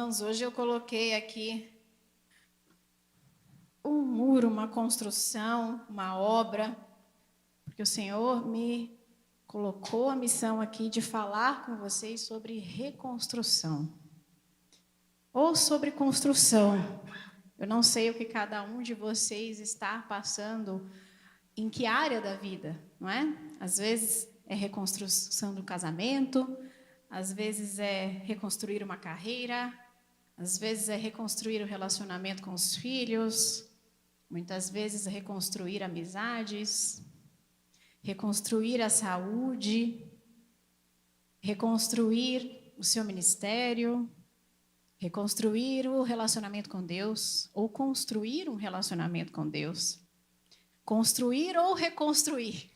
Irmãos, hoje eu coloquei aqui um muro, uma construção, uma obra, porque o Senhor me colocou a missão aqui de falar com vocês sobre reconstrução ou sobre construção. Eu não sei o que cada um de vocês está passando, em que área da vida, não é? Às vezes é reconstrução do casamento, às vezes é reconstruir uma carreira, às vezes é reconstruir o relacionamento com os filhos, muitas vezes é reconstruir amizades, reconstruir a saúde, reconstruir o seu ministério, reconstruir o relacionamento com Deus, ou construir um relacionamento com Deus. Construir ou reconstruir.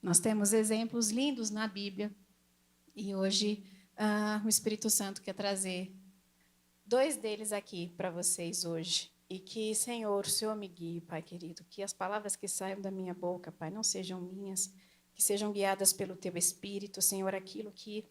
Nós temos exemplos lindos na Bíblia, e hoje o Espírito Santo quer trazer 2 deles aqui para vocês hoje. E que, Senhor, o Senhor me guie, Pai querido, que as palavras que saiam da minha boca, Pai, não sejam minhas, que sejam guiadas pelo Teu Espírito, Senhor, aquilo que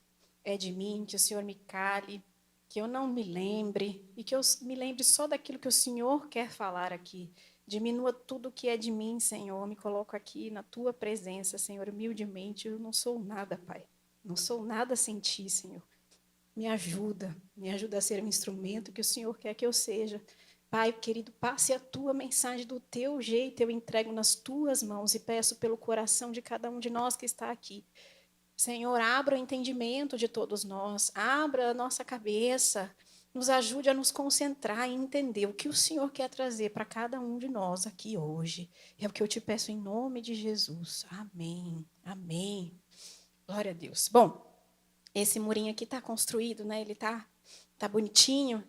é de mim, que o Senhor me cale, que eu não me lembre, e que eu me lembre só daquilo que o Senhor quer falar aqui. Diminua tudo que é de mim, Senhor, me coloco aqui na Tua presença, Senhor, humildemente, eu não sou nada, Pai, não sou nada sem Ti, Senhor. Me ajuda a ser um instrumento que o Senhor quer que eu seja. Pai, querido, passe a Tua mensagem do Teu jeito, eu entrego nas Tuas mãos e peço pelo coração de cada um de nós que está aqui. Senhor, abra o entendimento de todos nós, abra a nossa cabeça, nos ajude a nos concentrar e entender o que o Senhor quer trazer para cada um de nós aqui hoje. É o que eu te peço em nome de Jesus. Amém, amém. Glória a Deus. Bom, esse murinho aqui está construído, né? Ele tá bonitinho,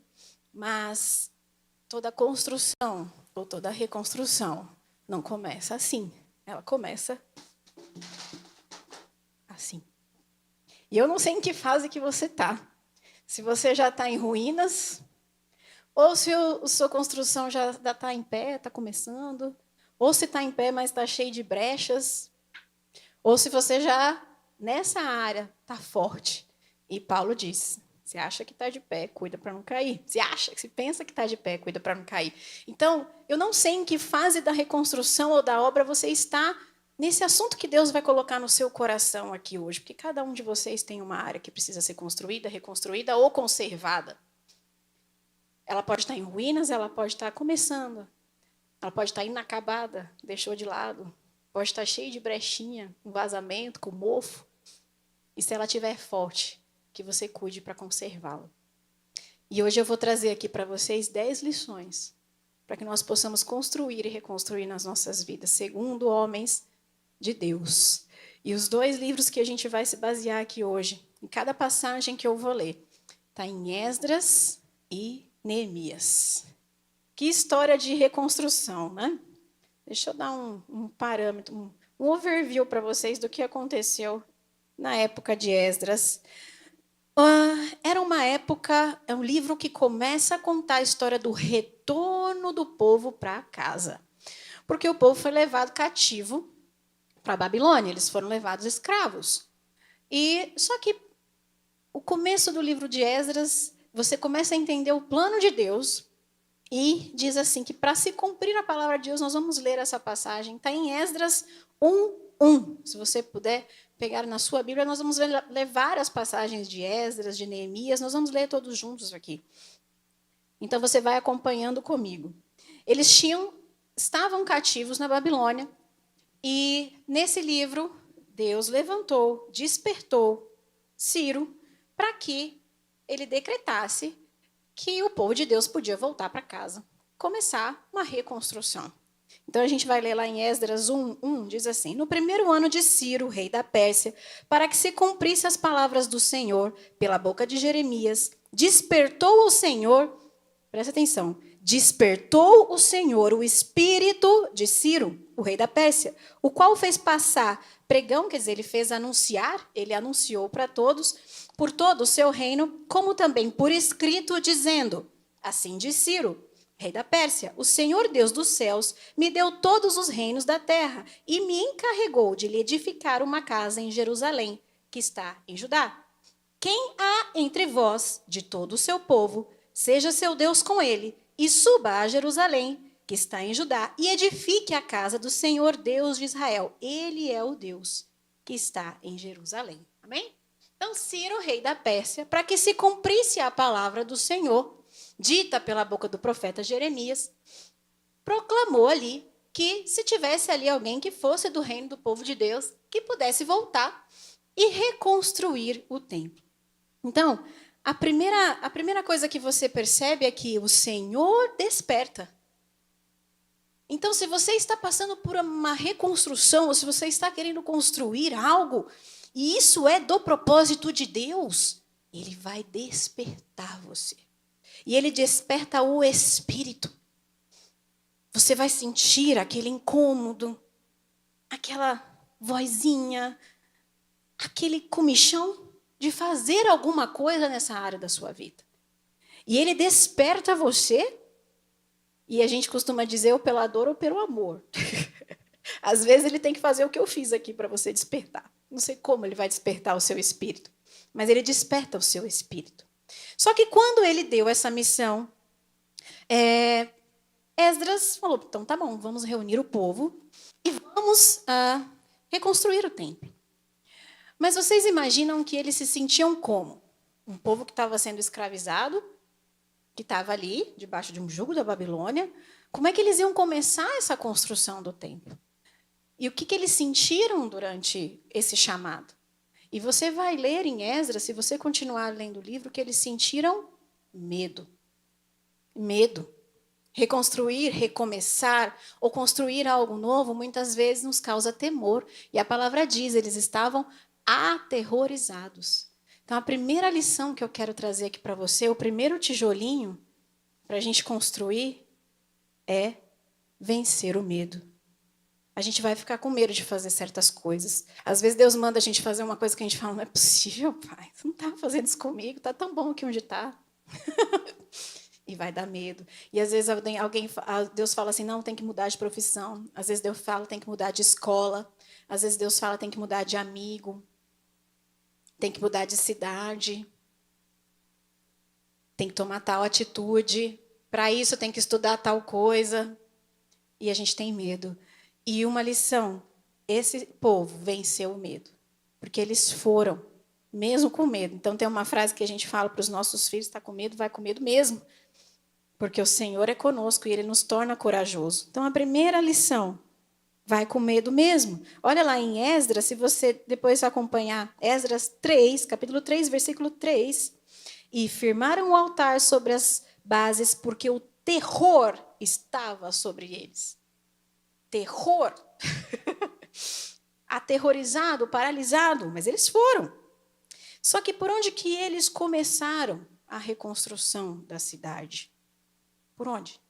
mas toda construção ou toda reconstrução não começa assim. Ela começa assim. E eu não sei em que fase que você está. Se você já está em ruínas, ou se a sua construção já está em pé, está começando, ou se está em pé, mas está cheio de brechas, ou se você já, nessa área, está forte. E Paulo diz, você acha que está de pé, cuida para não cair. Se pensa que está de pé, cuida para não cair. Então, eu não sei em que fase da reconstrução ou da obra você está nesse assunto que Deus vai colocar no seu coração aqui hoje, porque cada um de vocês tem uma área que precisa ser construída, reconstruída ou conservada. Ela pode estar em ruínas, ela pode estar começando, ela pode estar inacabada, deixou de lado, pode estar cheia de brechinha, com vazamento, com mofo. E se ela estiver forte, que você cuide para conservá-la. E hoje eu vou trazer aqui para vocês 10 lições para que nós possamos construir e reconstruir nas nossas vidas, segundo homens de Deus. E os 2 livros que a gente vai se basear aqui hoje, em cada passagem que eu vou ler, está em Esdras e Neemias. Que história de reconstrução, né? Deixa eu dar um parâmetro, um overview para vocês do que aconteceu na época de Esdras. Era uma época, é um livro que começa a contar a história do retorno do povo para casa. Porque o povo foi levado cativo para a Babilônia, eles foram levados escravos. E só que o começo do livro de Esdras, você começa a entender o plano de Deus e diz assim que para se cumprir a palavra de Deus, nós vamos ler essa passagem, está em Esdras 1:1. Se você puder pegar na sua Bíblia, nós vamos levar as passagens de Esdras, de Neemias, nós vamos ler todos juntos aqui. Então você vai acompanhando comigo. Eles estavam cativos na Babilônia e nesse livro Deus levantou, despertou Ciro para que ele decretasse que o povo de Deus podia voltar para casa, começar uma reconstrução. Então, a gente vai ler lá em Esdras 1:1, diz assim, no primeiro ano de Ciro, rei da Pérsia, para que se cumprisse as palavras do Senhor, pela boca de Jeremias, despertou o Senhor, presta atenção, despertou o Senhor o espírito de Ciro, o rei da Pérsia, o qual fez passar pregão, quer dizer, ele fez anunciar, ele anunciou para todos, por todo o seu reino, como também por escrito, dizendo, assim diz Ciro, rei da Pérsia, o Senhor Deus dos céus me deu todos os reinos da terra e me encarregou de lhe edificar uma casa em Jerusalém, que está em Judá. Quem há entre vós, de todo o seu povo, seja seu Deus com ele, e suba a Jerusalém, que está em Judá, e edifique a casa do Senhor Deus de Israel. Ele é o Deus que está em Jerusalém. Amém? Então, Ciro, rei da Pérsia, para que se cumprisse a palavra do Senhor, dita pela boca do profeta Jeremias, proclamou ali que se tivesse ali alguém que fosse do reino do povo de Deus, que pudesse voltar e reconstruir o templo. Então, a primeira coisa que você percebe é que o Senhor desperta. Então, se você está passando por uma reconstrução, ou se você está querendo construir algo, e isso é do propósito de Deus, ele vai despertar você. E ele desperta o espírito. Você vai sentir aquele incômodo, aquela vozinha, aquele comichão de fazer alguma coisa nessa área da sua vida. E ele desperta você, e a gente costuma dizer ou pela dor ou pelo amor. Às vezes ele tem que fazer o que eu fiz aqui para você despertar. Não sei como ele vai despertar o seu espírito, mas ele desperta o seu espírito. Só que quando ele deu essa missão, Esdras falou, então tá bom, vamos reunir o povo e vamos reconstruir o templo. Mas vocês imaginam que eles se sentiam como? Um povo que estava sendo escravizado, que estava ali, debaixo de um jugo da Babilônia. Como é que eles iam começar essa construção do templo? E o que eles sentiram durante esse chamado? E você vai ler em Esdras, se você continuar lendo o livro, que eles sentiram medo. Medo. Reconstruir, recomeçar ou construir algo novo, muitas vezes nos causa temor. E a palavra diz, eles estavam aterrorizados. Então, a primeira lição que eu quero trazer aqui para você, o primeiro tijolinho para a gente construir é vencer o medo. A gente vai ficar com medo de fazer certas coisas. Às vezes Deus manda a gente fazer uma coisa que a gente fala, não é possível, pai, você não está fazendo isso comigo, está tão bom aqui onde está. E vai dar medo. E às vezes Deus fala assim, não, tem que mudar de profissão. Às vezes Deus fala, tem que mudar de escola. Às vezes Deus fala, tem que mudar de amigo. Tem que mudar de cidade. Tem que tomar tal atitude. Para isso tem que estudar tal coisa. E a gente tem medo. E uma lição, esse povo venceu o medo. Porque eles foram, mesmo com medo. Então tem uma frase que a gente fala para os nossos filhos, está com medo, vai com medo mesmo. Porque o Senhor é conosco e Ele nos torna corajoso. Então a primeira lição, vai com medo mesmo. Olha lá em Esdras, se você depois acompanhar, Esdras 3, capítulo 3, versículo 3. E firmaram o altar sobre as bases, porque o terror estava sobre eles. Terror. Aterrorizado, paralisado, mas eles foram. Só que por onde que eles começaram a reconstrução da cidade? Por onde?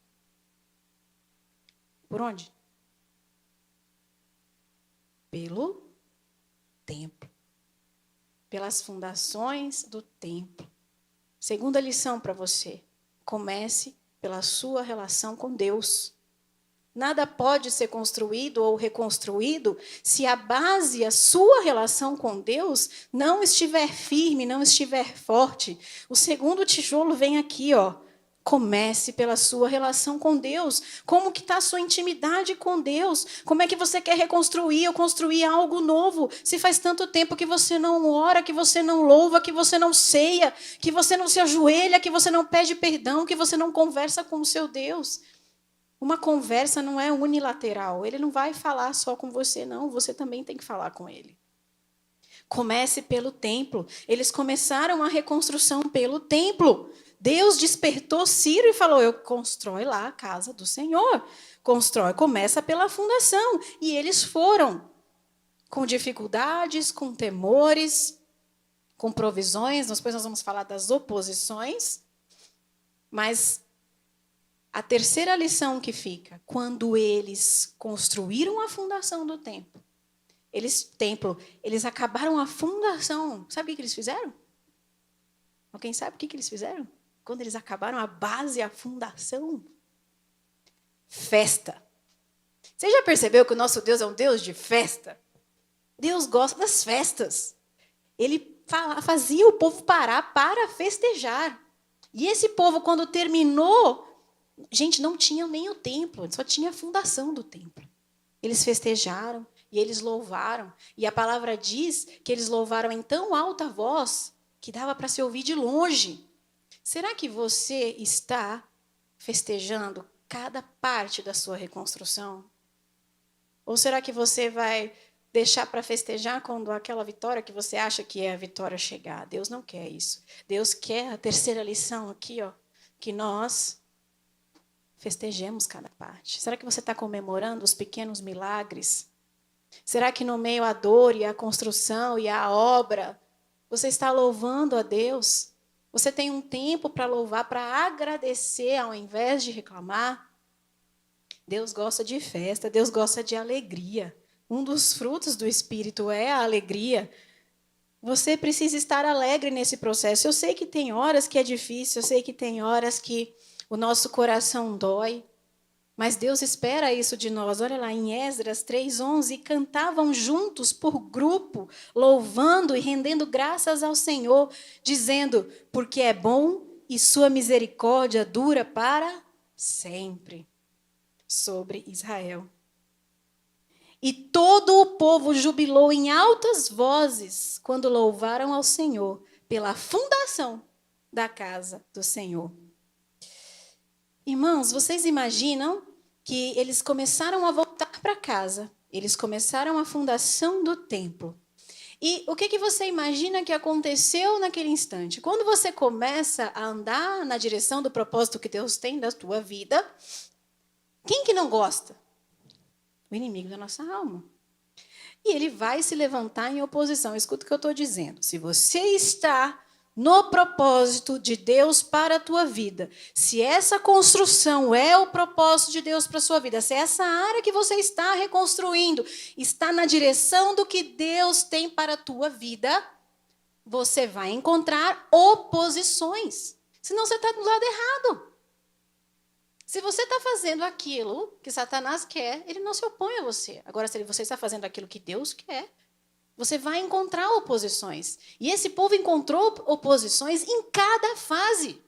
Por onde? Pelo templo. Pelas fundações do templo. Segunda lição para você. Comece pela sua relação com Deus. Nada pode ser construído ou reconstruído se a base, a sua relação com Deus, não estiver firme, não estiver forte. O segundo tijolo vem aqui, ó. Comece pela sua relação com Deus. Como que está a sua intimidade com Deus? Como é que você quer reconstruir ou construir algo novo? Se faz tanto tempo que você não ora, que você não louva, que você não ceia, que você não se ajoelha, que você não pede perdão, que você não conversa com o seu Deus. Uma conversa não é unilateral. Ele não vai falar só com você, não. Você também tem que falar com ele. Comece pelo templo. Eles começaram a reconstrução pelo templo. Deus despertou Ciro e falou, constrói lá a casa do Senhor. Constrói, começa pela fundação. E eles foram com dificuldades, com temores, com provisões. Depois nós vamos falar das oposições. Mas a terceira lição que fica, quando eles construíram a fundação do templo, eles acabaram a fundação. Sabe o que eles fizeram? Alguém sabe o que eles fizeram? Quando eles acabaram a base, a fundação? Festa. Você já percebeu que o nosso Deus é um Deus de festa? Deus gosta das festas. Ele fazia o povo parar para festejar. E esse povo, quando terminou, gente, não tinha nem o templo, só tinha a fundação do templo. Eles festejaram e eles louvaram. E a palavra diz que eles louvaram em tão alta voz que dava para se ouvir de longe. Será que você está festejando cada parte da sua reconstrução? Ou será que você vai deixar para festejar quando aquela vitória que você acha que é a vitória chegar? Deus não quer isso. Deus quer a terceira lição aqui, ó, que nós festejemos cada parte. Será que você está comemorando os pequenos milagres? Será que no meio à dor e à construção e à obra, você está louvando a Deus? Você tem um tempo para louvar, para agradecer ao invés de reclamar? Deus gosta de festa, Deus gosta de alegria. Um dos frutos do Espírito é a alegria. Você precisa estar alegre nesse processo. Eu sei que tem horas que é difícil, eu sei que tem horas que o nosso coração dói, mas Deus espera isso de nós. Olha lá, em Esdras 3:11, cantavam juntos por grupo, louvando e rendendo graças ao Senhor, dizendo, porque é bom e sua misericórdia dura para sempre sobre Israel. E todo o povo jubilou em altas vozes quando louvaram ao Senhor pela fundação da casa do Senhor. Irmãos, vocês imaginam que eles começaram a voltar para casa, eles começaram a fundação do templo. E o que você imagina que aconteceu naquele instante? Quando você começa a andar na direção do propósito que Deus tem da tua vida, quem que não gosta? O inimigo da nossa alma. E ele vai se levantar em oposição. Escuta o que eu estou dizendo. Se você está no propósito de Deus para a tua vida, se essa construção é o propósito de Deus para a sua vida, se essa área que você está reconstruindo está na direção do que Deus tem para a tua vida, você vai encontrar oposições. Senão você está do lado errado. Se você está fazendo aquilo que Satanás quer, ele não se opõe a você. Agora, se você está fazendo aquilo que Deus quer, você vai encontrar oposições. E esse povo encontrou oposições em cada fase.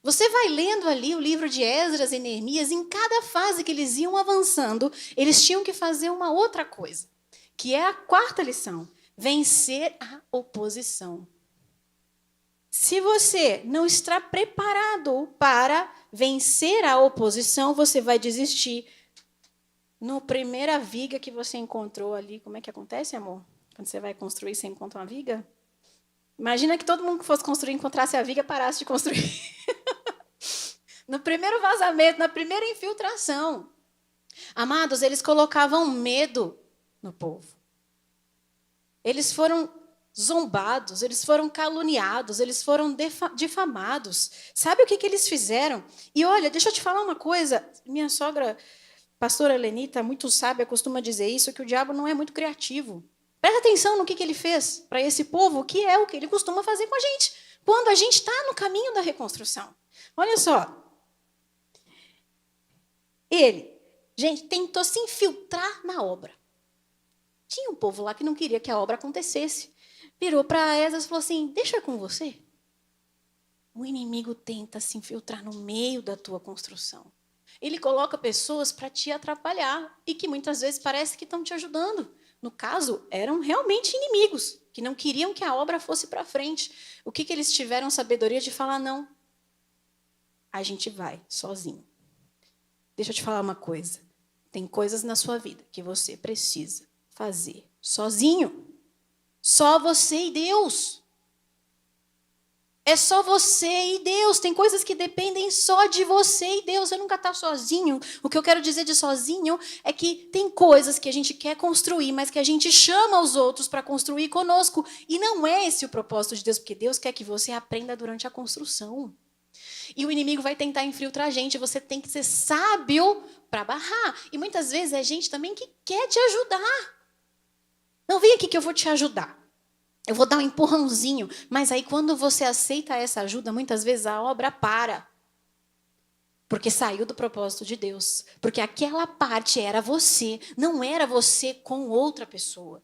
Você vai lendo ali o livro de Esdras e Neemias, em cada fase que eles iam avançando, eles tinham que fazer uma outra coisa, que é a quarta lição: vencer a oposição. Se você não está preparado para vencer a oposição, você vai desistir. Na primeira viga que você encontrou ali, como é que acontece, amor? Quando você vai construir, você encontra uma viga? Imagina que todo mundo que fosse construir encontrasse a viga e parasse de construir. No primeiro vazamento, na primeira infiltração. Amados, eles colocavam medo no povo. Eles foram zombados, eles foram caluniados, eles foram difamados. Sabe o que eles fizeram? E olha, deixa eu te falar uma coisa. Minha sogra, pastora Lenita, muito sábia, costuma dizer isso, que o diabo não é muito criativo. Presta atenção no que ele fez para esse povo, que é o que ele costuma fazer com a gente, quando a gente está no caminho da reconstrução. Olha só. Ele, gente, tentou se infiltrar na obra. Tinha um povo lá que não queria que a obra acontecesse. Virou para Esdras e falou assim, deixa com você. O inimigo tenta se infiltrar no meio da tua construção. Ele coloca pessoas para te atrapalhar e que muitas vezes parece que estão te ajudando. No caso, eram realmente inimigos, que não queriam que a obra fosse para frente. O que eles tiveram sabedoria de falar, não, a gente vai sozinho. Deixa eu te falar uma coisa. Tem coisas na sua vida que você precisa fazer sozinho. Só você e Deus. É só você e Deus. Tem coisas que dependem só de você e Deus. Você nunca está sozinho. O que eu quero dizer de sozinho é que tem coisas que a gente quer construir, mas que a gente chama os outros para construir conosco. E não é esse o propósito de Deus, porque Deus quer que você aprenda durante a construção. E o inimigo vai tentar infiltrar a gente. Você tem que ser sábio para barrar. E muitas vezes é gente também que quer te ajudar. Não, vem aqui que eu vou te ajudar. Eu vou dar um empurrãozinho. Mas aí quando você aceita essa ajuda, muitas vezes a obra para. Porque saiu do propósito de Deus. Porque aquela parte era você, não era você com outra pessoa.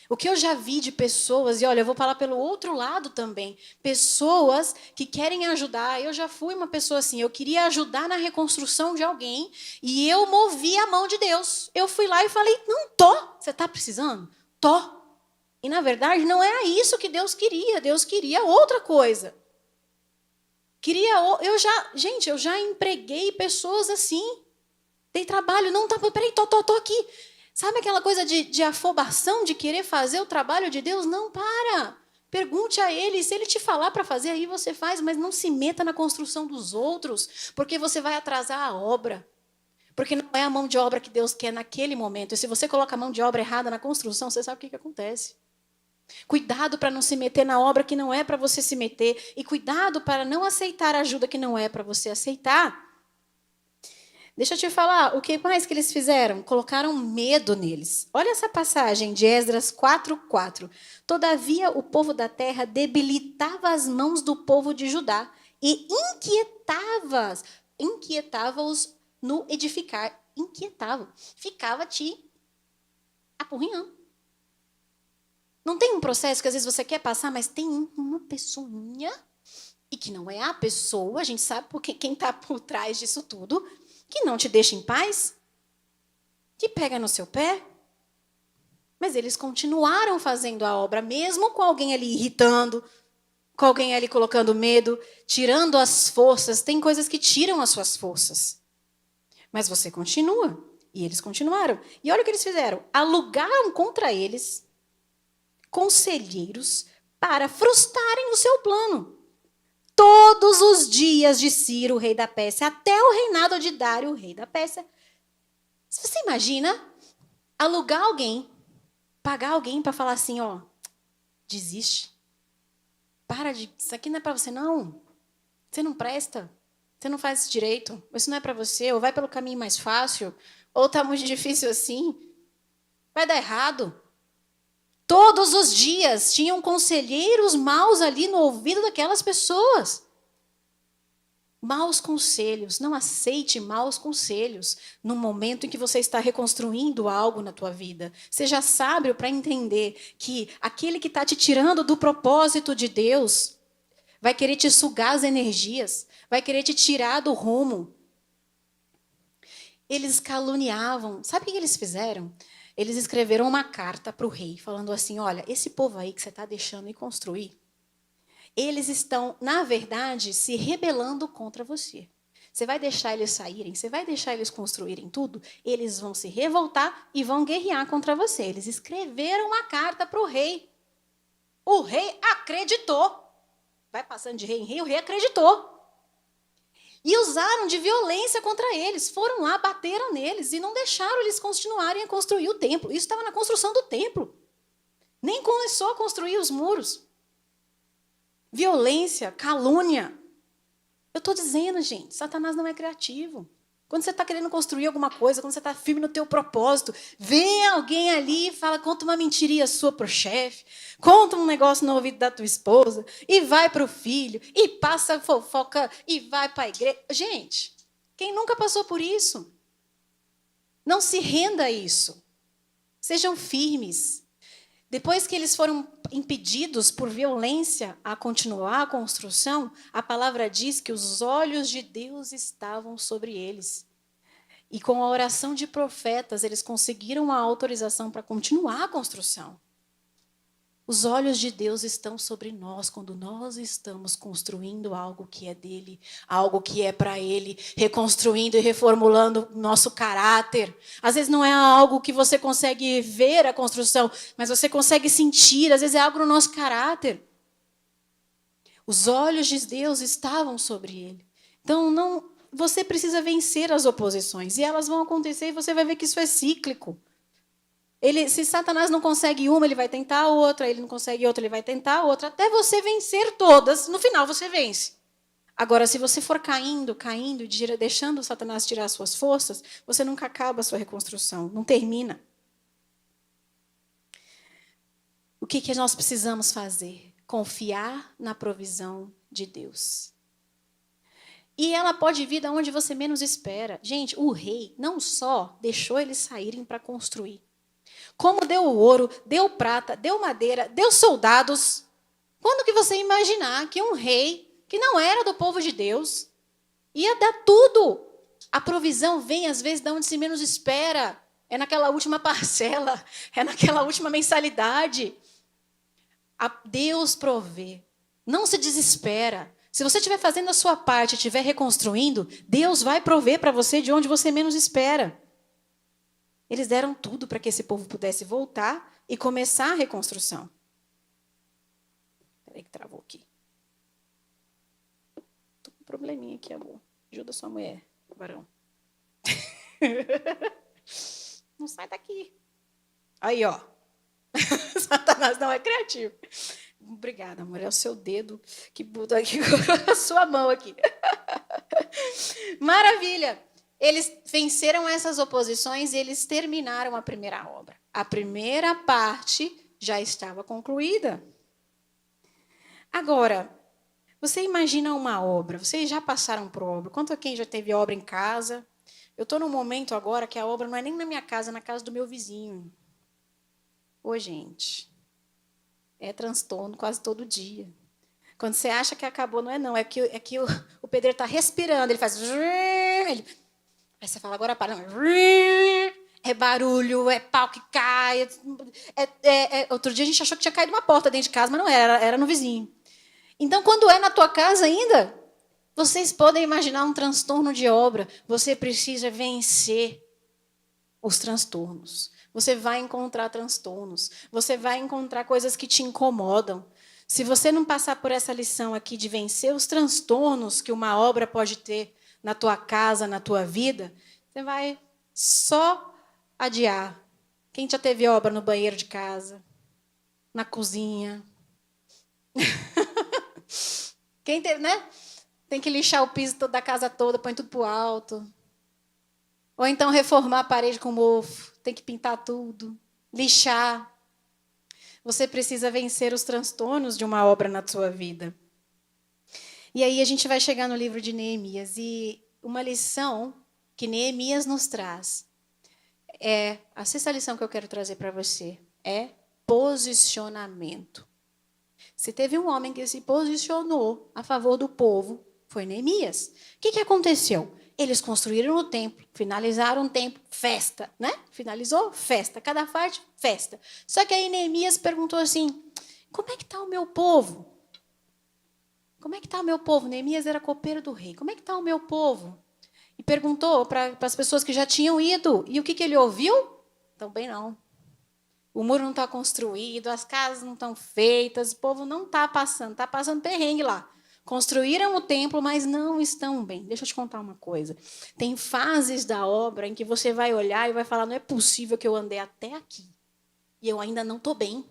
O que eu já vi de pessoas, e olha, eu vou falar pelo outro lado também, pessoas que querem ajudar. Eu já fui uma pessoa assim, eu queria ajudar na reconstrução de alguém e eu movi a mão de Deus. Eu fui lá e falei, não tô, você está precisando? Tô. E na verdade não é isso que Deus queria outra coisa. Eu já empreguei pessoas assim, dei trabalho, não tá, peraí, tô aqui. Sabe aquela coisa de afobação, de querer fazer o trabalho de Deus? Não, para. Pergunte a Ele. Se Ele te falar para fazer, aí você faz, mas não se meta na construção dos outros, porque você vai atrasar a obra. Porque não é a mão de obra que Deus quer naquele momento. E se você coloca a mão de obra errada na construção, você sabe o que acontece. Cuidado para não se meter na obra que não é para você se meter. E cuidado para não aceitar ajuda que não é para você aceitar. Deixa eu te falar, o que mais que eles fizeram? Colocaram medo neles. Olha essa passagem de Esdras 4:4. Todavia, o povo da terra debilitava as mãos do povo de Judá e inquietava-os no edificar. Inquietava. Ficava te apurrinhando. Não tem um processo que às vezes você quer passar, mas tem uma pessoinha, e que não é a pessoa, a gente sabe porque quem está por trás disso tudo, que não te deixa em paz, que pega no seu pé. Mas eles continuaram fazendo a obra, mesmo com alguém ali irritando, com alguém ali colocando medo, tirando as forças. Tem coisas que tiram as suas forças. Mas você continua. E eles continuaram. E olha o que eles fizeram. Alugaram contra eles conselheiros para frustrarem o seu plano. Todos os dias de Ciro, o rei da Pérsia, até o reinado de Dário, o rei da Pérsia. Você imagina alugar alguém, pagar alguém para falar assim, ó, desiste. Isso aqui não é para você, não. Você não presta. Você não faz isso direito. Isso não é para você. Ou vai pelo caminho mais fácil. Ou está muito difícil assim. Vai dar errado. Todos os dias tinham conselheiros maus ali no ouvido daquelas pessoas. Maus conselhos. Não aceite maus conselhos no momento em que você está reconstruindo algo na tua vida. Seja sábio para entender que aquele que está te tirando do propósito de Deus vai querer te sugar as energias, vai querer te tirar do rumo. Eles caluniavam. Sabe o que eles fizeram? Eles escreveram uma carta para o rei, falando assim, olha, esse povo aí que você está deixando ir construir, eles estão, na verdade, se rebelando contra você. Você vai deixar eles saírem, você vai deixar eles construírem tudo, eles vão se revoltar e vão guerrear contra você. Eles escreveram uma carta para o rei. O rei acreditou. Vai passando de rei em rei, o rei acreditou. E usaram de violência contra eles. Foram lá, bateram neles e não deixaram eles continuarem a construir o templo. Isso estava na construção do templo. Nem começou a construir os muros. Violência, calúnia. Eu estou dizendo, gente, Satanás não é criativo. Quando você está querendo construir alguma coisa, quando você está firme no teu propósito, vem alguém ali e fala, conta uma mentirinha sua para o chefe, conta um negócio no ouvido da tua esposa, e vai para o filho, e passa fofoca, e vai para a igreja. Gente, quem nunca passou por isso? Não se renda a isso. Sejam firmes. Depois que eles foram impedidos por violência a continuar a construção, a palavra diz que os olhos de Deus estavam sobre eles. E com a oração de profetas, eles conseguiram a autorização para continuar a construção. Os olhos de Deus estão sobre nós quando nós estamos construindo algo que é dele, algo que é para ele, reconstruindo e reformulando o nosso caráter. Às vezes não é algo que você consegue ver a construção, mas você consegue sentir, às vezes é algo no nosso caráter. Os olhos de Deus estavam sobre ele. Então, você precisa vencer as oposições, e elas vão acontecer e você vai ver que isso é cíclico. Se Satanás não consegue uma, ele vai tentar outra, ele não consegue outra, ele vai tentar outra, até você vencer todas, no final você vence. Agora, se você for caindo, deixando Satanás tirar suas forças, você nunca acaba a sua reconstrução, não termina. O que nós precisamos fazer? Confiar na provisão de Deus. E ela pode vir de onde você menos espera. Gente, o rei não só deixou eles saírem para construir, Como deu ouro, deu prata, deu madeira, deu soldados. Quando que você ia imaginar que um rei, que não era do povo de Deus, ia dar tudo? A provisão vem, às vezes, de onde se menos espera. É naquela última parcela, é naquela última mensalidade. Deus provê. Não se desespera. Se você estiver fazendo a sua parte, estiver reconstruindo, Deus vai prover para você de onde você menos espera. Eles deram tudo para que esse povo pudesse voltar e começar a reconstrução. Peraí que travou aqui. Tô com um probleminha aqui, amor. Ajuda sua mulher, varão. Não sai daqui. Aí, ó. Satanás não é criativo. Obrigada, amor. É o seu dedo que buta aqui com a sua mão aqui. Maravilha. Eles venceram essas oposições e eles terminaram a primeira obra. A primeira parte já estava concluída. Agora, você imagina uma obra. Vocês já passaram por obra. Quem já teve obra em casa? Eu estou num momento agora que a obra não é nem na minha casa, é na casa do meu vizinho. Ô, gente, é transtorno quase todo dia. Quando você acha que acabou, não é não. É que o pedreiro está respirando, ele faz... Aí você fala, agora para. Não. É barulho, é pau que cai. Outro dia a gente achou que tinha caído uma porta dentro de casa, mas não era no vizinho. Então, quando é na tua casa ainda, vocês podem imaginar um transtorno de obra. Você precisa vencer os transtornos. Você vai encontrar transtornos. Você vai encontrar coisas que te incomodam. Se você não passar por essa lição aqui de vencer os transtornos que uma obra pode ter na tua casa, na tua vida, você vai só adiar. Quem já teve obra no banheiro de casa? Na cozinha? Quem teve, né? Tem que lixar o piso da casa toda, põe tudo pro alto. Ou então reformar a parede com mofo. Tem que pintar tudo, lixar. Você precisa vencer os transtornos de uma obra na sua vida. E aí a gente vai chegar no livro de Neemias. E uma lição que Neemias nos traz a sexta lição que eu quero trazer para você é posicionamento. Se teve um homem que se posicionou a favor do povo, foi Neemias. O que aconteceu? Eles construíram o templo, finalizaram o templo, festa, né? Finalizou, festa. Cada parte, festa. Só que aí Neemias perguntou assim, como é que está o meu povo? Como é que está o meu povo? Neemias era copeiro do rei. Como é que está o meu povo? E perguntou para as pessoas que já tinham ido. E o que ele ouviu? Também não. O muro não está construído, as casas não estão feitas, o povo não está passando perrengue lá. Construíram o templo, mas não estão bem. Deixa eu te contar uma coisa. Tem fases da obra em que você vai olhar e vai falar, não é possível que eu andei até aqui e eu ainda não estou bem.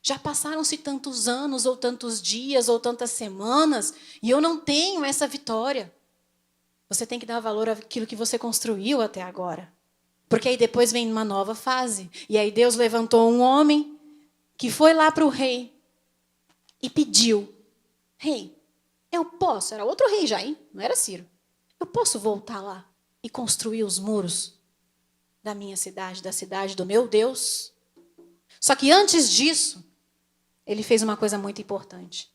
Já passaram-se tantos anos, ou tantos dias, ou tantas semanas, e eu não tenho essa vitória. Você tem que dar valor àquilo que você construiu até agora. Porque aí depois vem uma nova fase. E aí Deus levantou um homem que foi lá para o rei e pediu, rei, eu posso, era outro rei já, hein? Não era Ciro. Eu posso voltar lá e construir os muros da minha cidade, da cidade do meu Deus? Só que antes disso, ele fez uma coisa muito importante.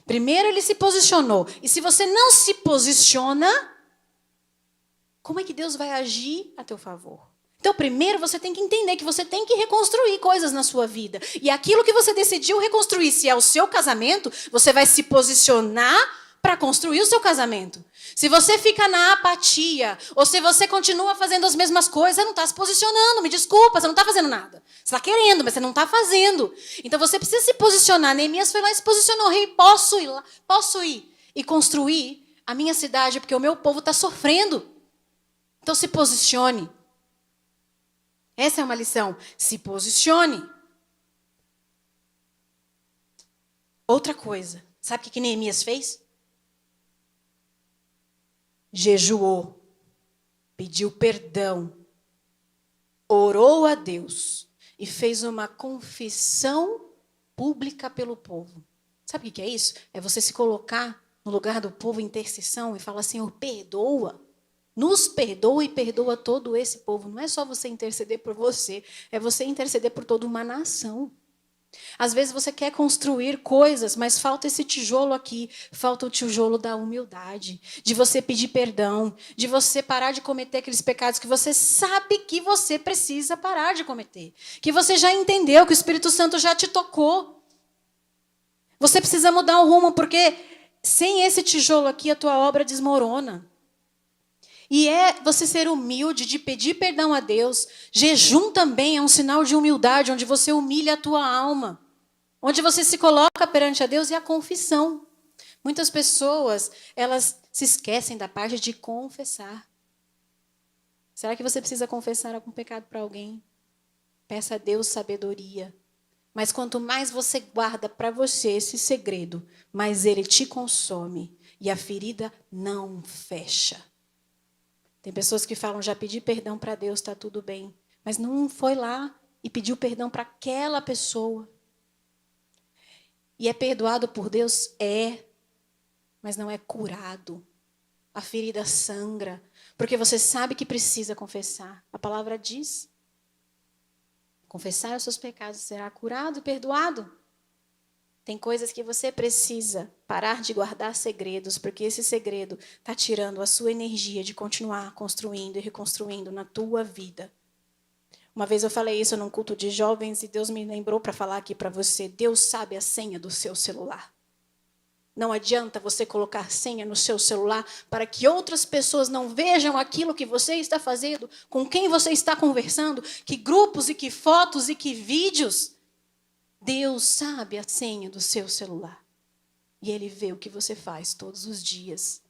Primeiro ele se posicionou. E se você não se posiciona, como é que Deus vai agir a teu favor? Então, primeiro você tem que entender que você tem que reconstruir coisas na sua vida. E aquilo que você decidiu reconstruir, se é o seu casamento, você vai se posicionar para construir o seu casamento. Se você fica na apatia, ou se você continua fazendo as mesmas coisas, você não está se posicionando, me desculpa, você não está fazendo nada. Você está querendo, mas você não está fazendo. Então, você precisa se posicionar. Neemias foi lá e se posicionou. Rei, posso ir lá, posso ir e construir a minha cidade, porque o meu povo está sofrendo. Então, se posicione. Essa é uma lição. Se posicione. Outra coisa. Sabe o que Neemias fez? Jejuou. Pediu perdão. Orou a Deus. E fez uma confissão pública pelo povo. Sabe o que é isso? É você se colocar no lugar do povo em intercessão e falar, Senhor, perdoa. nos perdoa e perdoa todo esse povo. Não é só você interceder por você, é você interceder por toda uma nação. Às vezes você quer construir coisas, mas falta esse tijolo aqui, falta o tijolo da humildade, de você pedir perdão, de você parar de cometer aqueles pecados que você sabe que você precisa parar de cometer, que você já entendeu, que o Espírito Santo já te tocou. Você precisa mudar o rumo, porque sem esse tijolo aqui a tua obra desmorona. E é você ser humilde, de pedir perdão a Deus. Jejum também é um sinal de humildade, onde você humilha a tua alma. Onde você se coloca perante a Deus, e a confissão. Muitas pessoas, elas se esquecem da parte de confessar. Será que você precisa confessar algum pecado para alguém? Peça a Deus sabedoria. Mas quanto mais você guarda para você esse segredo, mais ele te consome. E a ferida não fecha. Tem pessoas que falam, já pedi perdão para Deus, está tudo bem. Mas não foi lá e pediu perdão para aquela pessoa. E é perdoado por Deus? É. Mas não é curado. A ferida sangra. Porque você sabe que precisa confessar. A palavra diz. Confessar os seus pecados, será curado e perdoado. Tem coisas que você precisa parar de guardar segredos, porque esse segredo está tirando a sua energia de continuar construindo e reconstruindo na tua vida. Uma vez eu falei isso num culto de jovens e Deus me lembrou para falar aqui para você. Deus sabe a senha do seu celular. Não adianta você colocar senha no seu celular para que outras pessoas não vejam aquilo que você está fazendo, com quem você está conversando, que grupos e que fotos e que vídeos. Deus sabe a senha do seu celular. E Ele vê o que você faz todos os dias.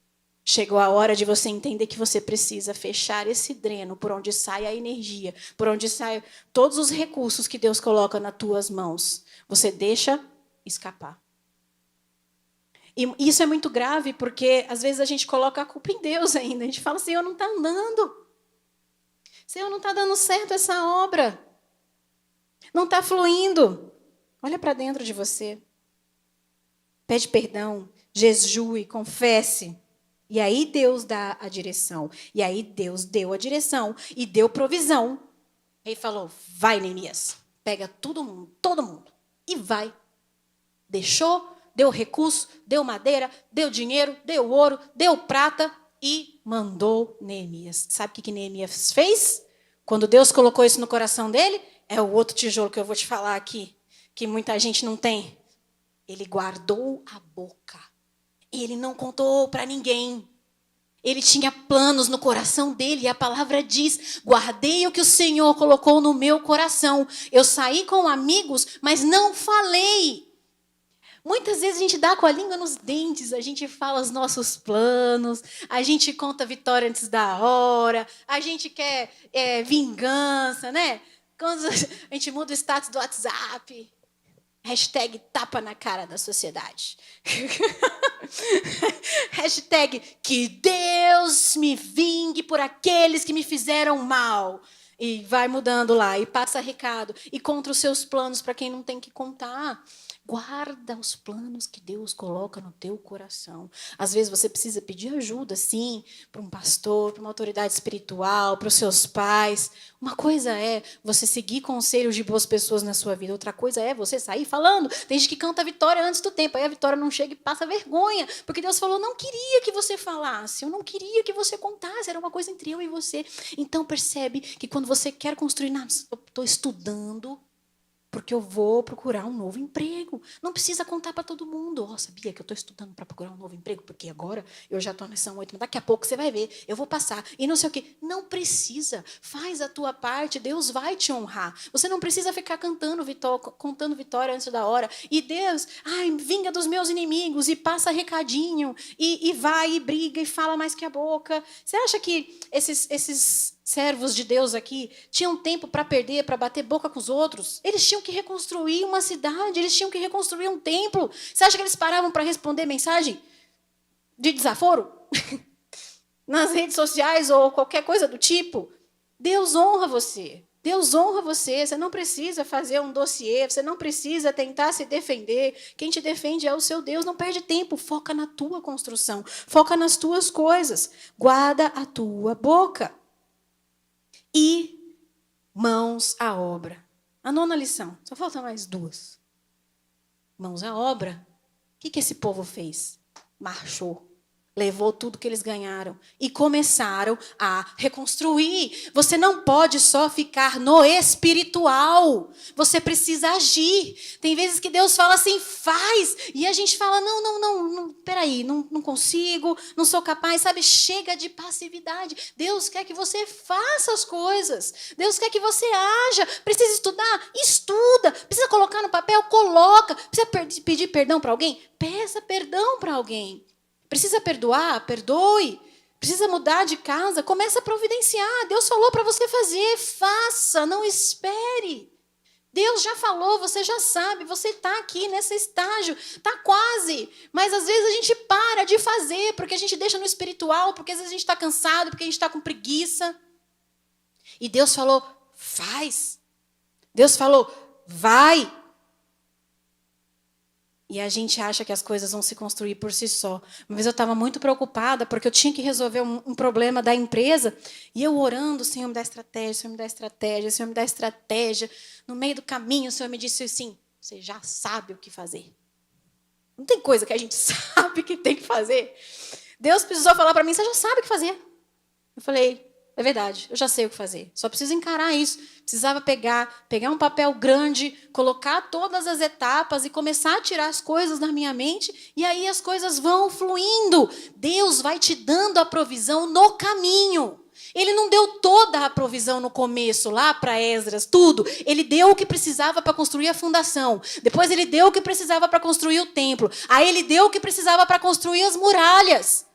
Chegou a hora de você entender que você precisa fechar esse dreno por onde sai a energia, por onde saem todos os recursos que Deus coloca nas tuas mãos. Você deixa escapar. E isso é muito grave, porque às vezes a gente coloca a culpa em Deus ainda. A gente fala, Senhor, não está andando. Senhor, não está dando certo essa obra. Não está fluindo. Olha para dentro de você. Pede perdão, jejue, confesse. E aí Deus dá a direção. E aí Deus deu a direção e deu provisão. Ele falou, vai, Neemias. Pega todo mundo. E vai. Deixou, deu recurso, deu madeira, deu dinheiro, deu ouro, deu prata e mandou Neemias. Sabe o que Neemias fez? Quando Deus colocou isso no coração dele, é o outro tijolo que eu vou te falar aqui, que muita gente não tem. Ele guardou a boca. Ele não contou para ninguém. Ele tinha planos no coração dele. E a palavra diz, guardei o que o Senhor colocou no meu coração. Eu saí com amigos, mas não falei. Muitas vezes a gente dá com a língua nos dentes. A gente fala os nossos planos. A gente conta a vitória antes da hora. A gente quer vingança, né? Quando a gente muda o status do WhatsApp. Hashtag tapa na cara da sociedade. Hashtag que Deus me vingue por aqueles que me fizeram mal. E vai mudando lá, e passa recado. E contra os seus planos para quem não tem que contar. Guarda os planos que Deus coloca no teu coração. Às vezes você precisa pedir ajuda, sim, para um pastor, para uma autoridade espiritual, para os seus pais. Uma coisa é você seguir conselhos de boas pessoas na sua vida. Outra coisa é você sair falando. Tem gente que canta a vitória antes do tempo. Aí a vitória não chega e passa vergonha. Porque Deus falou, não queria que você falasse. Eu não queria que você contasse. Era uma coisa entre eu e você. Então percebe que quando você quer construir, eu estou estudando, porque eu vou procurar um novo emprego. Não precisa contar para todo mundo. Sabia que eu estou estudando para procurar um novo emprego? Porque agora eu já estou na lição 8, mas daqui a pouco você vai ver, eu vou passar. E não sei o quê. Não precisa. Faz a tua parte, Deus vai te honrar. Você não precisa ficar contando vitória antes da hora. E Deus, vinga dos meus inimigos, e passa recadinho, e vai, e briga, e fala mais que a boca. Você acha que esses servos de Deus aqui tinham tempo para perder, para bater boca com os outros? Eles tinham que reconstruir uma cidade, eles tinham que reconstruir um templo. Você acha que eles paravam para responder mensagem de desaforo? Nas redes sociais ou qualquer coisa do tipo? Deus honra você. Deus honra você, você não precisa fazer um dossiê, você não precisa tentar se defender. Quem te defende é o seu Deus, não perde tempo, foca na tua construção, foca nas tuas coisas, guarda a tua boca. E mãos à obra. A 9ª lição, só falta mais 2. Mãos à obra. O que esse povo fez? Marchou. Levou tudo que eles ganharam e começaram a reconstruir. Você não pode só ficar no espiritual. Você precisa agir. Tem vezes que Deus fala assim, faz. E a gente fala, não, peraí, não consigo, não sou capaz. Sabe, chega de passividade. Deus quer que você faça as coisas. Deus quer que você haja. Precisa estudar? Estuda. Precisa colocar no papel? Coloca. Precisa pedir perdão para alguém? Peça perdão para alguém. Precisa perdoar? Perdoe. Precisa mudar de casa? Comece a providenciar. Deus falou para você fazer. Faça, não espere. Deus já falou, você já sabe. Você está aqui nesse estágio. Está quase. Mas às vezes a gente para de fazer, porque a gente deixa no espiritual, porque às vezes a gente está cansado, porque a gente está com preguiça. E Deus falou, faz. Deus falou, vai. E a gente acha que as coisas vão se construir por si só. Uma vez eu estava muito preocupada, porque eu tinha que resolver um problema da empresa. E eu orando, o Senhor me dá estratégia, o Senhor me dá estratégia, o Senhor me dá estratégia. No meio do caminho, o Senhor me disse assim, você já sabe o que fazer. Não tem coisa que a gente sabe que tem que fazer. Deus precisou falar para mim, você já sabe o que fazer. Eu falei, é verdade, eu já sei o que fazer. Só preciso encarar isso. Precisava pegar um papel grande, colocar todas as etapas e começar a tirar as coisas da minha mente. E aí as coisas vão fluindo. Deus vai te dando a provisão no caminho. Ele não deu toda a provisão no começo, lá para Esdras, tudo. Ele deu o que precisava para construir a fundação. Depois ele deu o que precisava para construir o templo. Aí ele deu o que precisava para construir as muralhas.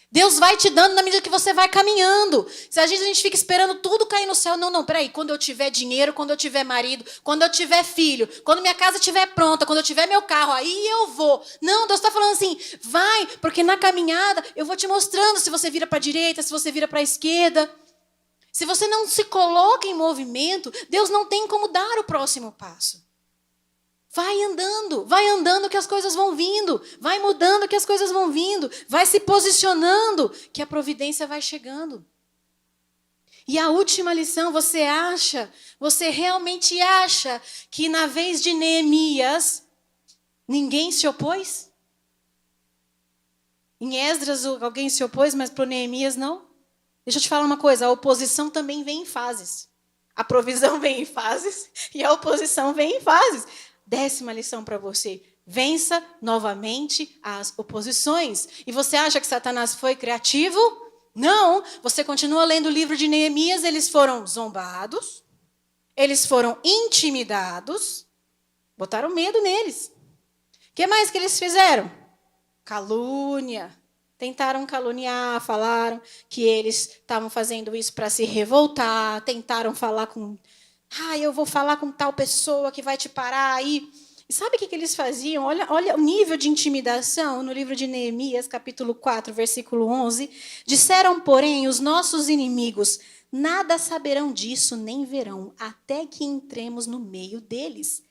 Deus vai te dando na medida que você vai caminhando. Se a gente fica esperando tudo cair no céu, não, peraí, quando eu tiver dinheiro, quando eu tiver marido, quando eu tiver filho, quando minha casa estiver pronta, quando eu tiver meu carro, aí eu vou. Não, Deus está falando assim, vai, porque na caminhada eu vou te mostrando se você vira para a direita, se você vira para a esquerda. Se você não se coloca em movimento, Deus não tem como dar o próximo passo. Vai andando que as coisas vão vindo, vai mudando que as coisas vão vindo, vai se posicionando que a providência vai chegando. E a última lição, você realmente acha que na vez de Neemias, ninguém se opôs? Em Esdras alguém se opôs, mas para o Neemias não? Deixa eu te falar uma coisa, a oposição também vem em fases. A provisão vem em fases e a oposição vem em fases. 10ª lição para você. Vença novamente as oposições. E você acha que Satanás foi criativo? Não. Você continua lendo o livro de Neemias, eles foram zombados, eles foram intimidados, botaram medo neles. O que mais que eles fizeram? Calúnia. Tentaram caluniar, falaram que eles estavam fazendo isso para se revoltar, tentaram falar com... eu vou falar com tal pessoa que vai te parar aí. E sabe o que eles faziam? Olha o nível de intimidação no livro de Neemias, capítulo 4, versículo 11. Disseram, porém, os nossos inimigos, nada saberão disso, nem verão, até que entremos no meio deles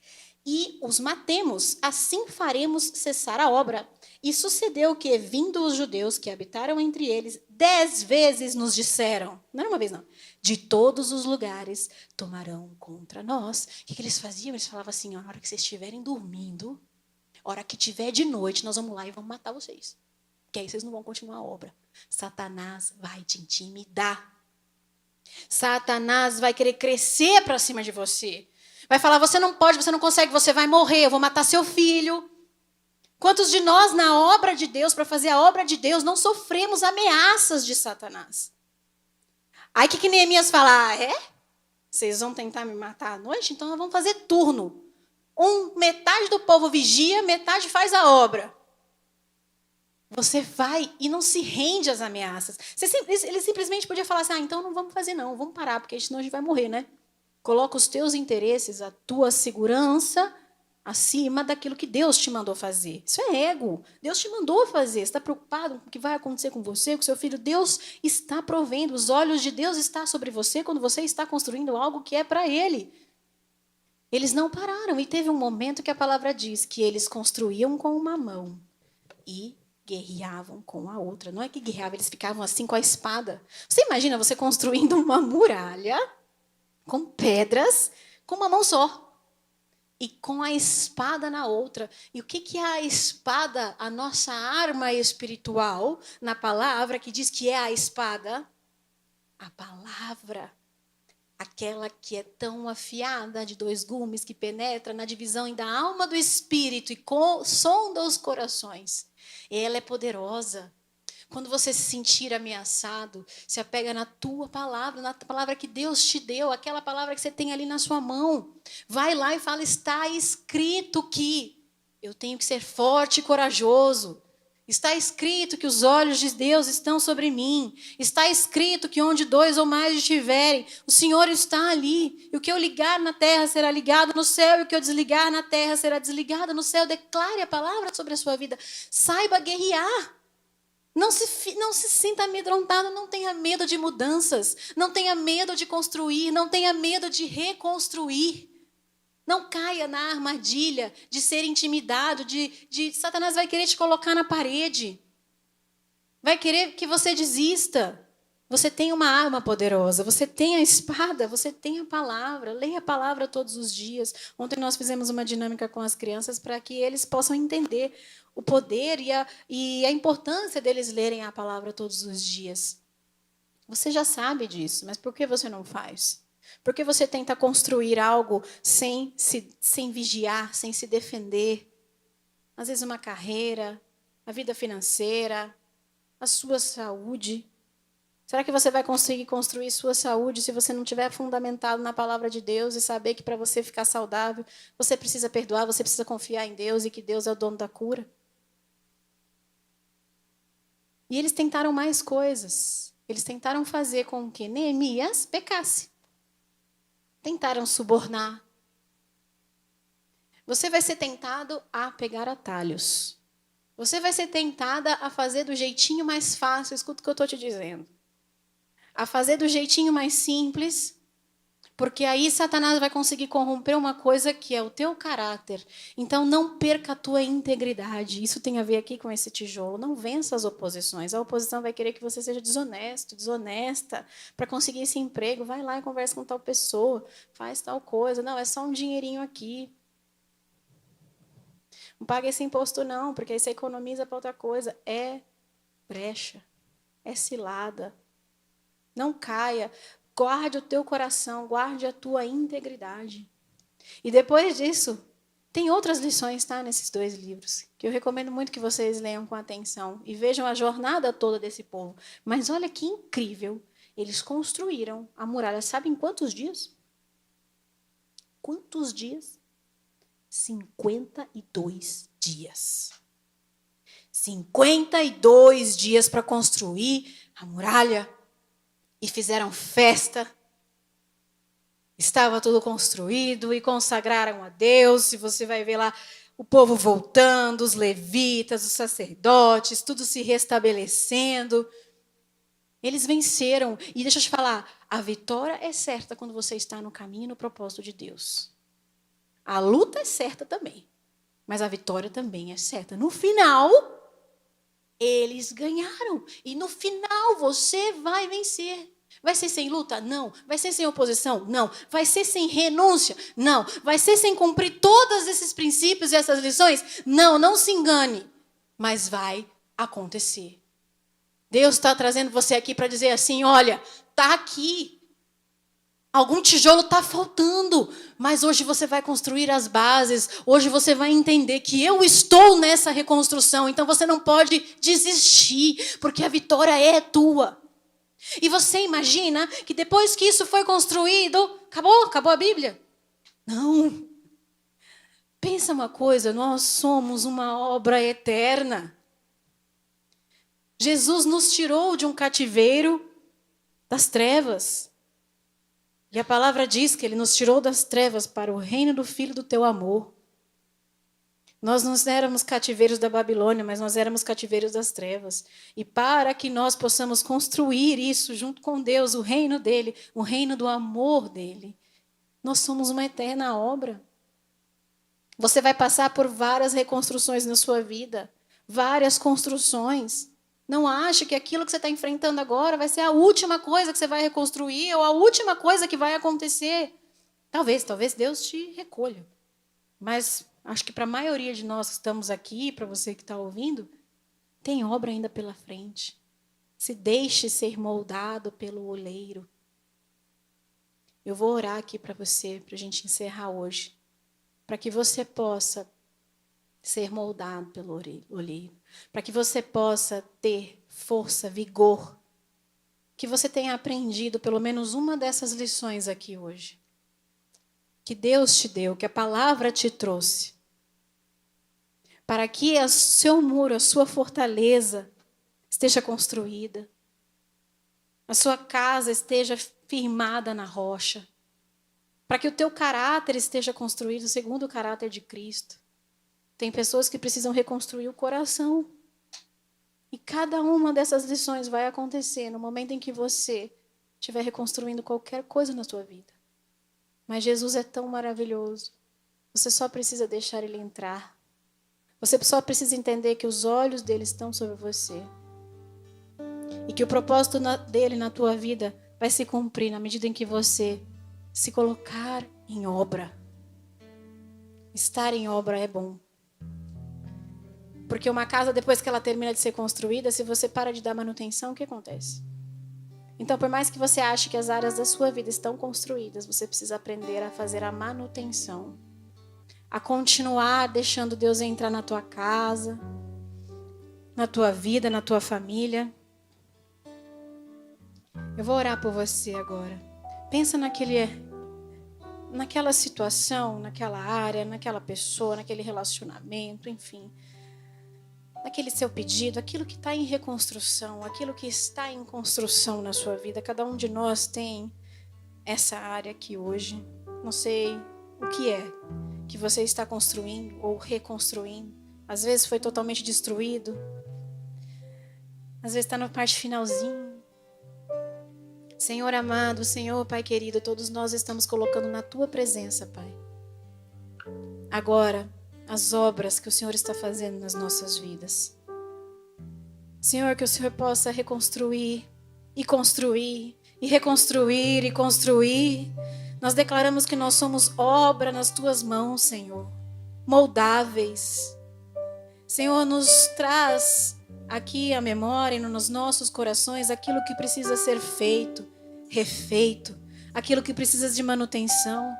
e os matemos. Assim faremos cessar a obra. E sucedeu que, vindo os judeus que habitaram entre eles, 10 vezes nos disseram, não era uma vez não, de todos os lugares tomarão contra nós. O que eles faziam? Eles falavam assim, na hora que vocês estiverem dormindo, a hora que tiver de noite, nós vamos lá e vamos matar vocês. Porque aí vocês não vão continuar a obra. Satanás vai te intimidar. Satanás vai querer crescer para cima de você. Vai falar, você não pode, você não consegue, você vai morrer, eu vou matar seu filho. Quantos de nós, na obra de Deus, para fazer a obra de Deus, não sofremos ameaças de Satanás? Aí o que Neemias fala? Vocês vão tentar me matar à noite? Então nós vamos fazer turno. Metade do povo vigia, metade faz a obra. Você vai e não se rende às ameaças. Ele simplesmente podia falar assim, então não vamos fazer não, vamos parar, porque senão a gente vai morrer, né? Coloca os teus interesses, a tua segurança acima daquilo que Deus te mandou fazer. Isso é ego. Deus te mandou fazer. Você está preocupado com o que vai acontecer com você, com seu filho? Deus está provendo. Os olhos de Deus estão sobre você quando você está construindo algo que é para Ele. Eles não pararam. E teve um momento que a palavra diz que eles construíam com uma mão e guerreavam com a outra. Não é que guerreavam, eles ficavam assim com a espada. Você imagina você construindo uma muralha com pedras com uma mão só. E com a espada na outra. E o que é a espada? A nossa arma espiritual, na palavra que diz que é a espada? A palavra. Aquela que é tão afiada, de 2 gumes, que penetra na divisão da alma do espírito e sonda os corações. Ela é poderosa. Quando você se sentir ameaçado, se apega na tua palavra, na palavra que Deus te deu, aquela palavra que você tem ali na sua mão. Vai lá e fala, está escrito que eu tenho que ser forte e corajoso. Está escrito que os olhos de Deus estão sobre mim. Está escrito que onde 2 ou mais estiverem, o Senhor está ali. E o que eu ligar na terra será ligado no céu, e o que eu desligar na terra será desligado no céu. Declare a palavra sobre a sua vida. Saiba guerrear. Não se sinta amedrontado, não tenha medo de mudanças, não tenha medo de construir, não tenha medo de reconstruir. Não caia na armadilha de ser intimidado, de Satanás vai querer te colocar na parede. Vai querer que você desista. Você tem uma arma poderosa, você tem a espada, você tem a palavra. Leia a palavra todos os dias. Ontem nós fizemos uma dinâmica com as crianças para que eles possam entender o poder e a importância deles lerem a palavra todos os dias. Você já sabe disso, mas por que você não faz? Por que você tenta construir algo sem vigiar, sem se defender? Às vezes uma carreira, a vida financeira, a sua saúde. Será que você vai conseguir construir sua saúde se você não estiver fundamentado na palavra de Deus e saber que para você ficar saudável, você precisa perdoar, você precisa confiar em Deus e que Deus é o dono da cura? E eles tentaram mais coisas. Eles tentaram fazer com que Neemias pecasse. Tentaram subornar. Você vai ser tentado a pegar atalhos. Você vai ser tentada a fazer do jeitinho mais fácil, escuta o que eu estou te dizendo. A fazer do jeitinho mais simples, porque aí Satanás vai conseguir corromper uma coisa que é o teu caráter. Então, não perca a tua integridade. Isso tem a ver aqui com esse tijolo. Não vença as oposições. A oposição vai querer que você seja desonesto, desonesta, para conseguir esse emprego. Vai lá e conversa com tal pessoa, faz tal coisa. Não, é só um dinheirinho aqui. Não paga esse imposto não, porque aí você economiza para outra coisa. É brecha, é cilada. Não caia, guarde o teu coração, guarde a tua integridade. E depois disso, tem outras lições, tá, nesses 2 livros, que eu recomendo muito que vocês leiam com atenção e vejam a jornada toda desse povo. Mas olha que incrível, eles construíram a muralha, sabe em quantos dias? Quantos dias? 52 dias. 52 dias para construir a muralha. E fizeram festa, estava tudo construído e consagraram a Deus. E você vai ver lá o povo voltando, os levitas, os sacerdotes, tudo se restabelecendo. Eles venceram. E deixa eu te falar, a vitória é certa quando você está no caminho e no propósito de Deus. A luta é certa também, mas a vitória também é certa. No final, eles ganharam. E no final você vai vencer. Vai ser sem luta? Não. Vai ser sem oposição? Não. Vai ser sem renúncia? Não. Vai ser sem cumprir todos esses princípios e essas lições? Não, não se engane. Mas vai acontecer. Deus está trazendo você aqui para dizer assim, olha, está aqui. Algum tijolo está faltando, mas hoje você vai construir as bases, hoje você vai entender que eu estou nessa reconstrução, então você não pode desistir, porque a vitória é tua. E você imagina que depois que isso foi construído, acabou a Bíblia? Não. Pensa uma coisa, nós somos uma obra eterna. Jesus nos tirou de um cativeiro das trevas. E a palavra diz que Ele nos tirou das trevas para o reino do Filho do teu amor. Nós não éramos cativeiros da Babilônia, mas nós éramos cativeiros das trevas. E para que nós possamos construir isso junto com Deus, o reino dele, o reino do amor dele, nós somos uma eterna obra. Você vai passar por várias reconstruções na sua vida, várias construções. Não ache que aquilo que você está enfrentando agora vai ser a última coisa que você vai reconstruir ou a última coisa que vai acontecer. Talvez Deus te recolha. Mas acho que para a maioria de nós que estamos aqui, para você que está ouvindo, tem obra ainda pela frente. Se deixe ser moldado pelo oleiro. Eu vou orar aqui para você, para a gente encerrar hoje. Para que você possa ser moldado pelo oleiro. Para que você possa ter força, vigor. Que você tenha aprendido pelo menos uma dessas lições aqui hoje. Que Deus te deu, que a palavra te trouxe. Para que o seu muro, a sua fortaleza esteja construída. A sua casa esteja firmada na rocha. Para que o teu caráter esteja construído segundo o caráter de Cristo. Tem pessoas que precisam reconstruir o coração. E cada uma dessas lições vai acontecer no momento em que você estiver reconstruindo qualquer coisa na sua vida. Mas Jesus é tão maravilhoso. Você só precisa deixar Ele entrar. Você só precisa entender que os olhos dele estão sobre você. E que o propósito dele na tua vida vai se cumprir na medida em que você se colocar em obra. Estar em obra é bom. Porque uma casa, depois que ela termina de ser construída, se você para de dar manutenção, o que acontece? Então, por mais que você ache que as áreas da sua vida estão construídas, você precisa aprender a fazer a manutenção. A continuar deixando Deus entrar na tua casa, na tua vida, na tua família. Eu vou orar por você agora. Pensa naquela situação, naquela área, naquela pessoa, naquele relacionamento, enfim. Naquele seu pedido, aquilo que está em reconstrução, aquilo que está em construção na sua vida. Cada um de nós tem essa área aqui hoje. Não sei o que é que você está construindo ou reconstruindo. Às vezes foi totalmente destruído. Às vezes está na parte finalzinha. Senhor amado, Senhor Pai querido, todos nós estamos colocando na Tua presença, Pai. Agora, as obras que o Senhor está fazendo nas nossas vidas. Senhor, que o Senhor possa reconstruir e construir e reconstruir e construir. Nós declaramos que nós somos obra nas Tuas mãos, Senhor, moldáveis. Senhor, nos traz aqui a memória e nos nossos corações aquilo que precisa ser feito, refeito, aquilo que precisa de manutenção.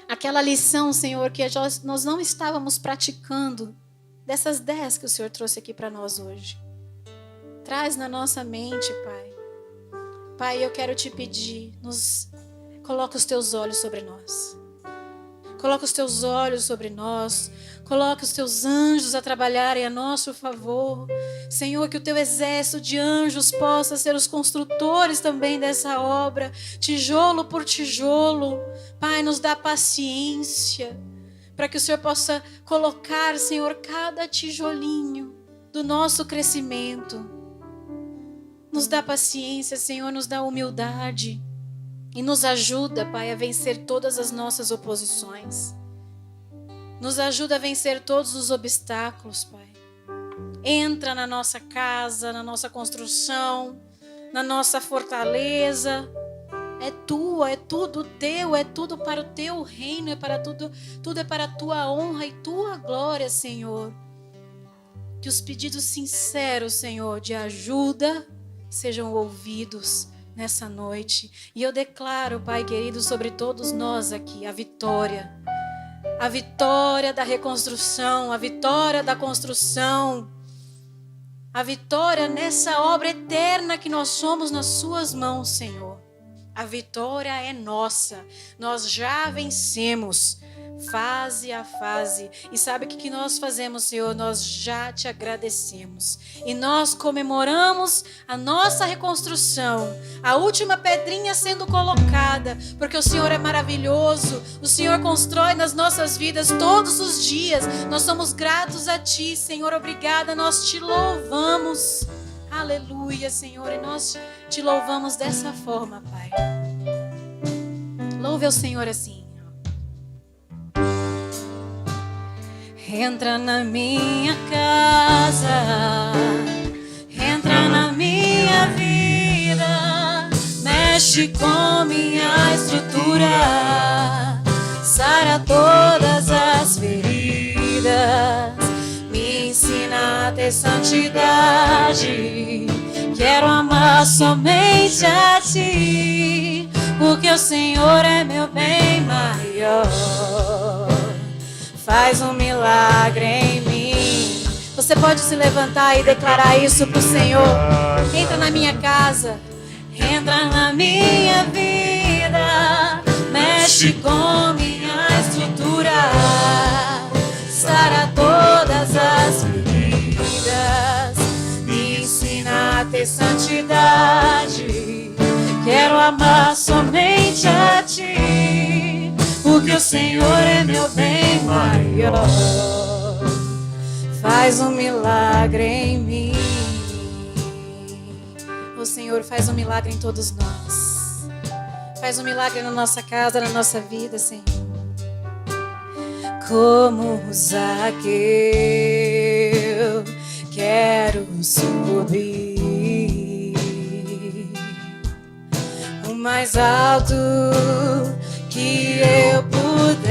Aquela lição, Senhor, que nós não estávamos praticando, dessas 10 que o Senhor trouxe aqui para nós hoje. Traz na nossa mente, Pai. Pai, eu quero te pedir, coloca os teus olhos sobre nós. Coloca os teus olhos sobre nós. Coloca os teus anjos a trabalharem a nosso favor. Senhor, que o teu exército de anjos possa ser os construtores também dessa obra, tijolo por tijolo. Pai, nos dá paciência, para que o Senhor possa colocar, Senhor, cada tijolinho do nosso crescimento. Nos dá paciência, Senhor, nos dá humildade. E nos ajuda, Pai, a vencer todas as nossas oposições. Nos ajuda a vencer todos os obstáculos, Pai. Entra na nossa casa, na nossa construção, na nossa fortaleza. É tua, é tudo teu, é tudo para o teu reino, é para tudo é para a tua honra e tua glória, Senhor. Que os pedidos sinceros, Senhor, de ajuda sejam ouvidos nessa noite. E eu declaro, Pai querido, sobre todos nós aqui, a vitória da reconstrução, a vitória da construção, a vitória nessa obra eterna que nós somos nas suas mãos, Senhor. A vitória é nossa, nós já vencemos, fase a fase. E sabe o que nós fazemos, Senhor? Nós já te agradecemos. E nós comemoramos a nossa reconstrução, a última pedrinha sendo colocada, porque o Senhor é maravilhoso. O Senhor constrói nas nossas vidas todos os dias. Nós somos gratos a Ti, Senhor. Obrigada, nós te louvamos. Aleluia, Senhor. E nós te louvamos dessa forma, Pai. Louve ao Senhor assim. Entra na minha casa, entra na minha vida, mexe com minha estrutura, sara todas as feridas, me ensina a ter santidade. Quero amar somente a Ti, porque o Senhor é meu bem maior. Faz um milagre em mim. Você pode se levantar e declarar isso pro Senhor. Entra na minha casa, entra na minha vida, mexe com minha estrutura, sara todas as feridas, me ensina a ter santidade. Quero amar somente a Ti, porque o Senhor é meu bem maior. Faz um milagre em mim. O Senhor faz um milagre em todos nós. Faz um milagre na nossa casa, na nossa vida, Senhor. Como Zaqueu, quero subir o mais alto que eu puder,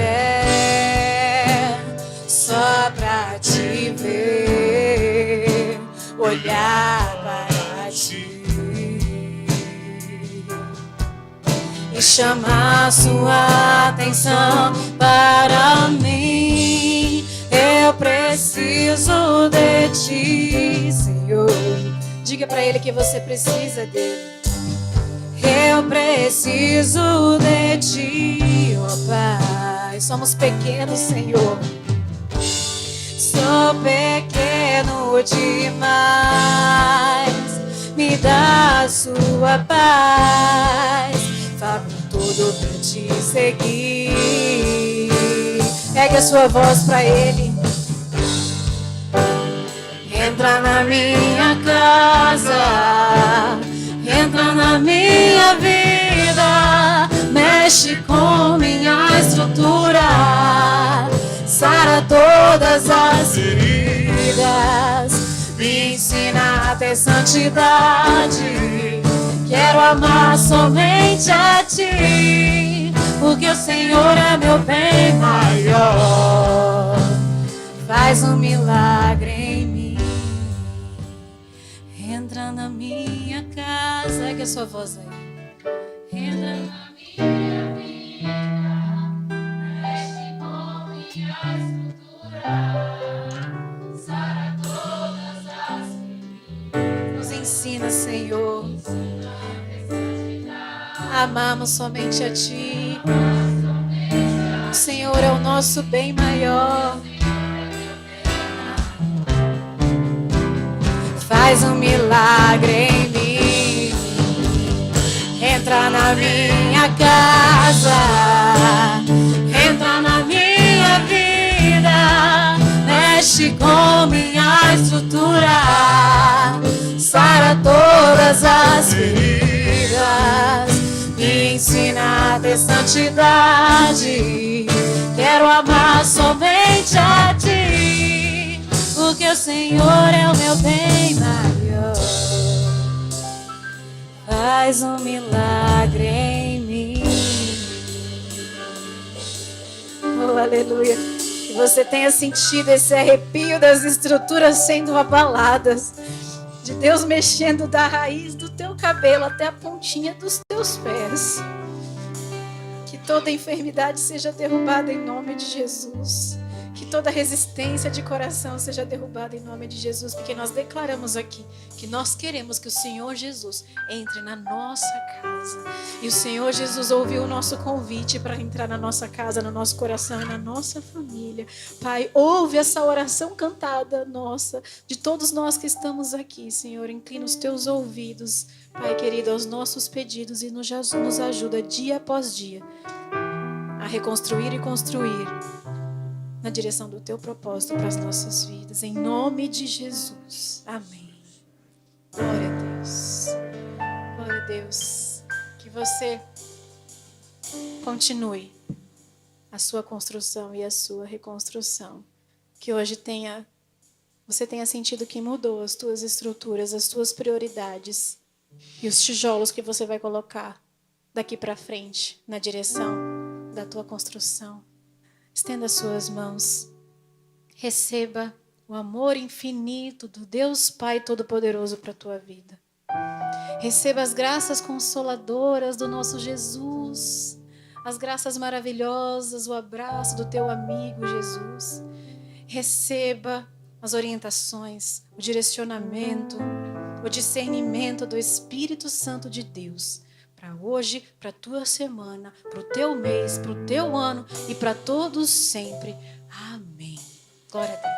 só pra Te ver, olhar para Ti e chamar Sua atenção para mim. Eu preciso de Ti, Senhor. Diga pra Ele que você precisa dele. Eu preciso de Ti, ó Pai. Somos pequenos, Senhor. Sou pequeno demais. Me dá a Sua paz. Faço tudo pra Te seguir. Pegue a sua voz pra Ele. Entra na minha casa, entra na minha vida, mexe com minha estrutura, sara todas as feridas, me ensina a ter santidade. Quero amar somente a Ti, porque o Senhor é meu bem maior. Faz um milagre em mim. Entra na minha casa. Ergue a sua voz aí. Entra na minha vida, mexe com minha estrutura, sara todas as feridas. Nos ensina, Senhor, amamos somente a Ti. O Senhor é o nosso bem maior. Faz um milagre em mim. Entra na minha casa, entra na minha vida, mexe com minha estrutura, sara todas as feridas, me ensina a ter santidade. Quero amar somente a Ti, porque o Senhor é o meu bem maior. Faz um milagre em mim. Oh, aleluia. Que você tenha sentido esse arrepio das estruturas sendo abaladas, de Deus mexendo da raiz do teu cabelo até a pontinha dos teus pés. Que toda enfermidade seja derrubada em nome de Jesus. Que toda resistência de coração seja derrubada em nome de Jesus, porque nós declaramos aqui que nós queremos que o Senhor Jesus entre na nossa casa. E o Senhor Jesus ouviu o nosso convite para entrar na nossa casa, no nosso coração e na nossa família. Pai, ouve essa oração cantada nossa, de todos nós que estamos aqui, Senhor. Inclina os teus ouvidos, Pai querido, aos nossos pedidos e nos ajuda dia após dia a reconstruir e construir na direção do teu propósito para as nossas vidas. Em nome de Jesus. Amém. Glória a Deus. Glória a Deus. Que você continue a sua construção e a sua reconstrução. Que hoje você tenha sentido que mudou as tuas estruturas, as tuas prioridades e os tijolos que você vai colocar daqui para frente na direção da tua construção. Estenda as suas mãos. Receba o amor infinito do Deus Pai Todo-Poderoso para a tua vida. Receba as graças consoladoras do nosso Jesus, as graças maravilhosas, o abraço do teu amigo Jesus. Receba as orientações, o direcionamento, o discernimento do Espírito Santo de Deus para hoje, para a tua semana, para o teu mês, para o teu ano e para todos sempre. Amém. Glória a Deus.